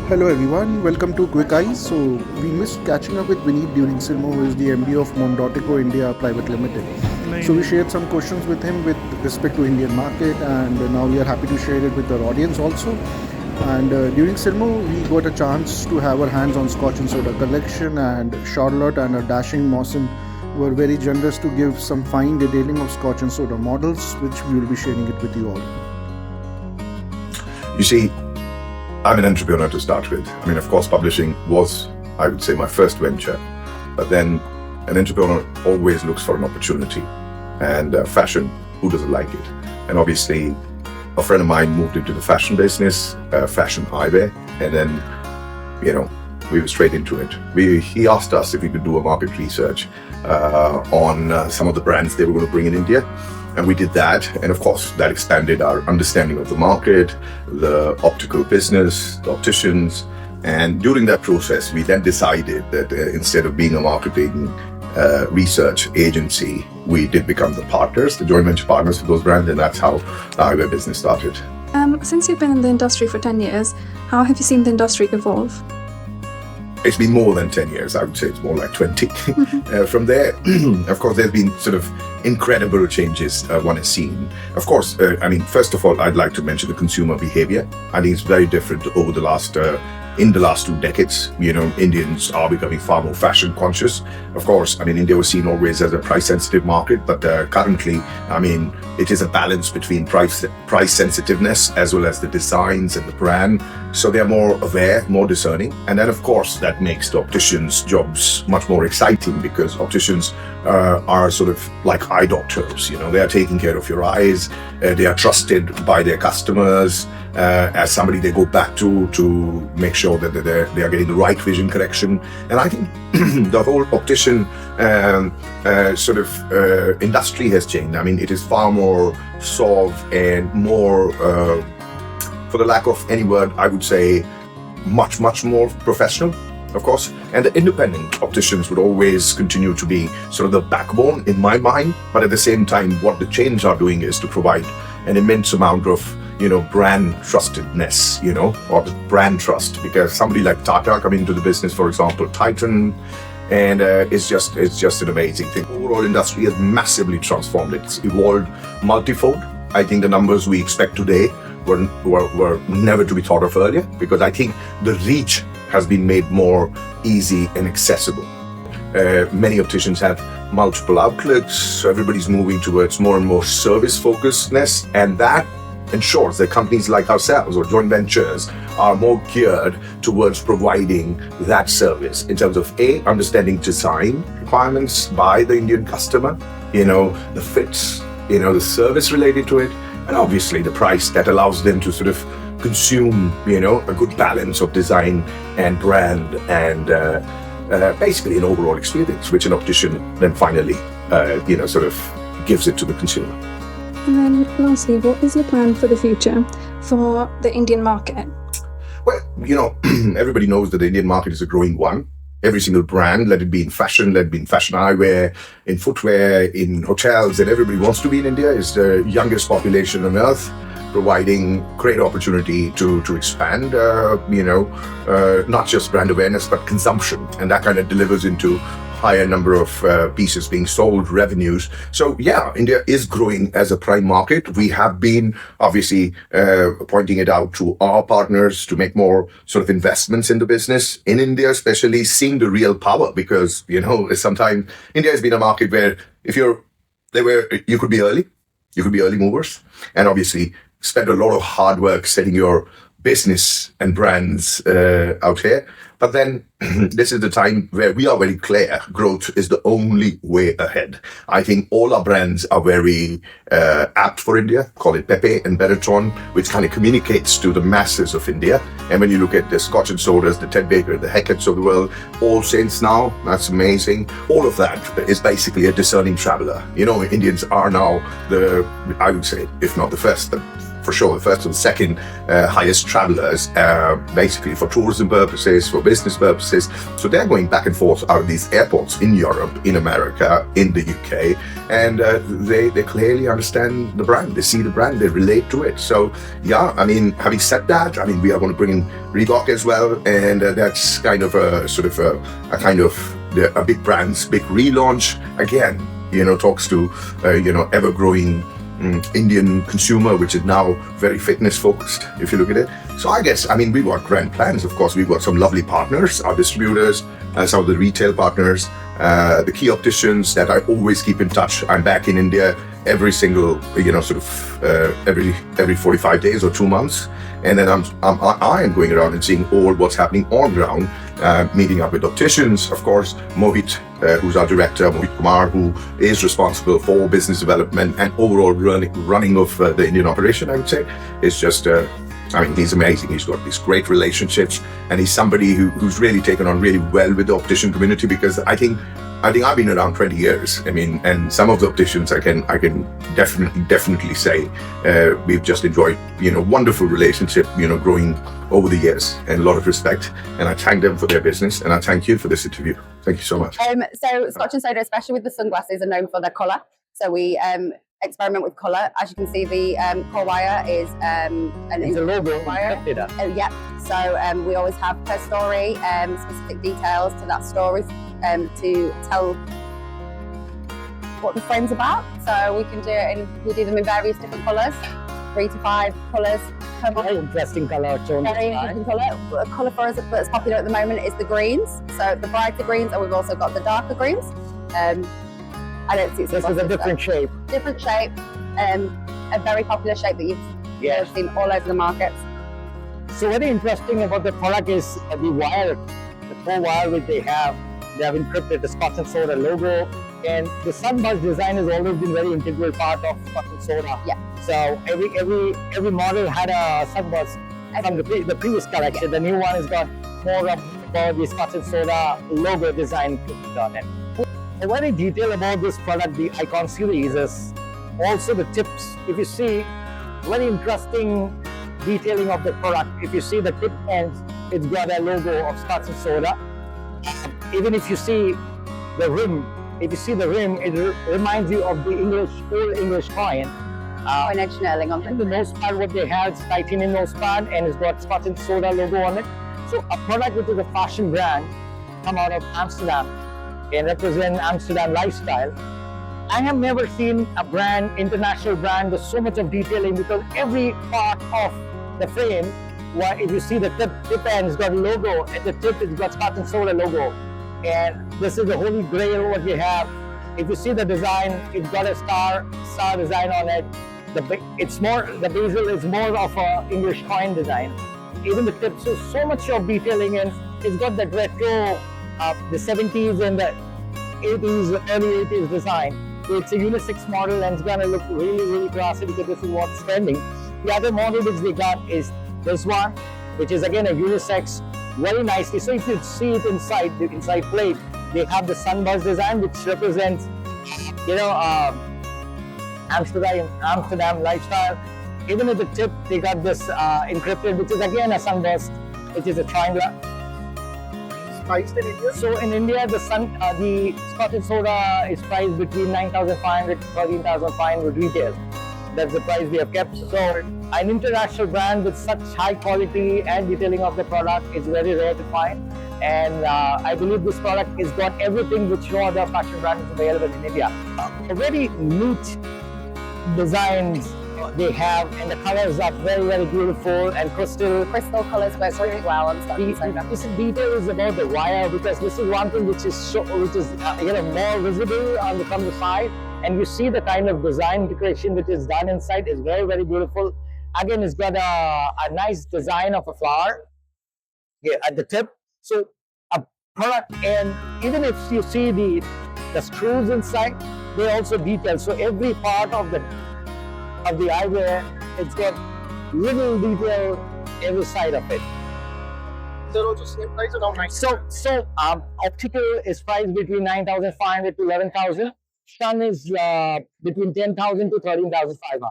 Hello everyone, welcome to Quick Eyes. So we missed catching up with Vineet during Silmo, who is the MD of Mondotico India Private Limited. So we shared some questions with him with respect to Indian market, and now we are happy to share it with our audience also. And during Silmo, we got a chance to have our hands on Scotch and Soda collection, and Charlotte and a dashing Mawson were very generous to give some fine detailing of Scotch and Soda models, which we will be sharing it with you all. You see, I'm an entrepreneur to start with. I mean, of course, publishing was, I would say, my first venture. But then an entrepreneur always looks for an opportunity. And fashion, who doesn't like it? And obviously, a friend of mine moved into the fashion business, fashion eyewear, and then, we were straight into it. He asked us if we could do a market research on some of the brands they were going to bring in India. And we did that, and of course that expanded our understanding of the market, the optical business, the opticians. And during that process, we then decided that instead of being a marketing research agency, we did become the partners, the joint venture partners for those brands, and that's how the eyewear business started. Since you've been in the industry for 10 years, how have you seen the industry evolve? It's been more than 10 years, I would say it's more like 20. From there, of course, there's been sort of incredible changes one has seen. Of course, first of all, I'd like to mention the consumer behavior. I think it's very different over the last, in the last 2 decades. Indians are becoming far more fashion conscious. Of course, India was seen always as a price sensitive market, but currently, it is a balance between price sensitiveness as well as the designs and the brand. So they are more aware, more discerning. And then, of course, that makes the opticians' jobs much more exciting because opticians are sort of like eye doctors. They are taking care of your eyes. They are trusted by their customers as somebody they go back to make sure that they are getting the right vision correction. And I think the whole optician industry has changed. It is far more solved and more, for the lack of any word, I would say much more professional. Of course, and the independent opticians would always continue to be sort of the backbone in my mind. But at the same time, what the chains are doing is to provide an immense amount of, brand trustedness, or the brand trust. Because somebody like Tata coming into the business, for example, Titan, and it's just an amazing thing. Overall industry has massively transformed. It's evolved multifold. I think the numbers we expect today were never to be thought of earlier, because I think the reach has been made more easy and accessible. Many opticians have multiple outlets, so everybody's moving towards more and more service focusedness, and that ensures that companies like ourselves or joint ventures are more geared towards providing that service in terms of understanding design requirements by the Indian customer, the fits, the service related to it, and obviously the price that allows them to sort of consume, a good balance of design and brand and basically an overall experience, which an optician then finally, sort of gives it to the consumer. And then lastly, what is your plan for the future for the Indian market? Well, everybody knows that the Indian market is a growing one. Every single brand, let it be in fashion, let it be in fashion eyewear, in footwear, in hotels, and everybody wants to be in India. It's the youngest population on earth, providing great opportunity to expand, not just brand awareness, but consumption. And that kind of delivers into higher number of pieces being sold, revenues. So yeah, India is growing as a prime market. We have been obviously pointing it out to our partners to make more sort of investments in the business in India, especially seeing the real power, because, sometimes India has been a market where you could be early movers, and obviously spend a lot of hard work setting your business and brands out here. But then this is the time where we are very clear growth is the only way ahead. I think all our brands are very apt for India. Call it Pepe and Benetton, which kind of communicates to the masses of India. And when you look at the Scotch and Sodas, the Ted Baker, the Hecat's of the world, All Saints now, that's amazing. All of that is basically a discerning traveler. Indians are now I would say, if not the first, the for sure the first and second highest travelers, basically for tourism purposes, for business purposes. So they're going back and forth out of these airports in Europe, in America, in the UK, and they clearly understand the brand. They see the brand, they relate to it. So yeah, I mean, having said that, I mean, we are going to bring in Reebok as well, and that's kind of a sort of a big brand's big relaunch again. Talks to ever-growing Indian consumer, which is now very fitness focused, if you look at it. So I guess, I mean, we've got grand plans. Of course, we've got some lovely partners, our distributors, some of the retail partners, the key opticians that I always keep in touch. I'm back in India every single, every 45 days or 2 months. And then I am going around and seeing all what's happening on ground, meeting up with opticians, of course. Mohit, who's our director, Mohit Kumar, who is responsible for business development and overall running of the Indian operation, I would say, is just, he's amazing. He's got these great relationships, and he's somebody who's really taken on really well with the optician community, because I think I've been around 20 years. I mean, and some of the opticians I can definitely say we've just enjoyed, wonderful relationship, growing over the years, and a lot of respect. And I thank them for their business, and I thank you for this interview. Thank you so much. So Scotch and Soda, especially with the sunglasses, are known for their colour. So we experiment with colour. As you can see, the core wire is it's a logo wire. Yeah. So we always have per story specific details to that story to tell what the frame's about. So we can we do them in various different colours, 3 to 5 colours. Very interesting colour. Very interesting colour. A colour for us that's popular at the moment is the greens. So the brighter greens, and we've also got the darker greens. I don't see this is a different shape. Different shape, a very popular shape that you've seen all over the market. So very interesting about the product is the wire, the core wire which they have encrypted the Scotch and Soda logo, and the sunburst design has always been very integral part of Scotch and Soda. Yeah. So every model had a sunburst from the previous collection. Yeah. The new one has got more of the Scotch and Soda logo design on it. A very detail about this product, the Icon series, is also the tips. If you see, very interesting detailing of the product. If you see the tip ends, it's got a logo of Scotch and Soda. Even if you see the rim, it reminds you of the old English coin. Coin edge knurling on the nose pad. What they have is titanium nose pad, and it's got Scotch and Soda logo on it. So a product which is a fashion brand, come out of Amsterdam and represent Amsterdam lifestyle. I have never seen a brand, international brand, with so much of detailing, because every part of the frame, if you see the tip end, it's got a logo. At the tip, it's got Scotch and Soda logo. And this is the holy grail what we have. If you see the design, it's got a star design on it. The bezel is more of a English coin design. Even the tips, so much of detailing, and it's got that retro, the 70s and the 80s, early 80s design. So it's a unisex model, and it's gonna look really, really classy, because this is what's trending. The other model which they got is this one, which is again a unisex, very nicely. So if you see it inside, the inside plate, they have the sunburst design, which represents, Amsterdam lifestyle. Even at the tip, they got this encrypted, which is again a sunburst, which is a triangular. Priced in India? So in India, the Scotch and Soda is priced between 9,500 to 13,500 retail. That's the price we have kept. So an international brand with such high quality and detailing of the product is very rare to find. And I believe this product has got everything which no other fashion brand is available in India. A very neat designs they have, and the colors are very, very beautiful, and crystal colors work really well on Scotch and Soda. This detail is about the wire, because this is one thing which is more visible from the side, and you see the kind of design decoration which is done inside is very, very beautiful. Again, it's got a nice design of a flower at the tip. So a product, and even if you see the screws inside, they also detail. So every part of the eyewear, it's got little detail every side of it. They're also same price, around 9,000. So optical is priced between 9,500 to 11,000. Sun is between 10,000 to 13,500.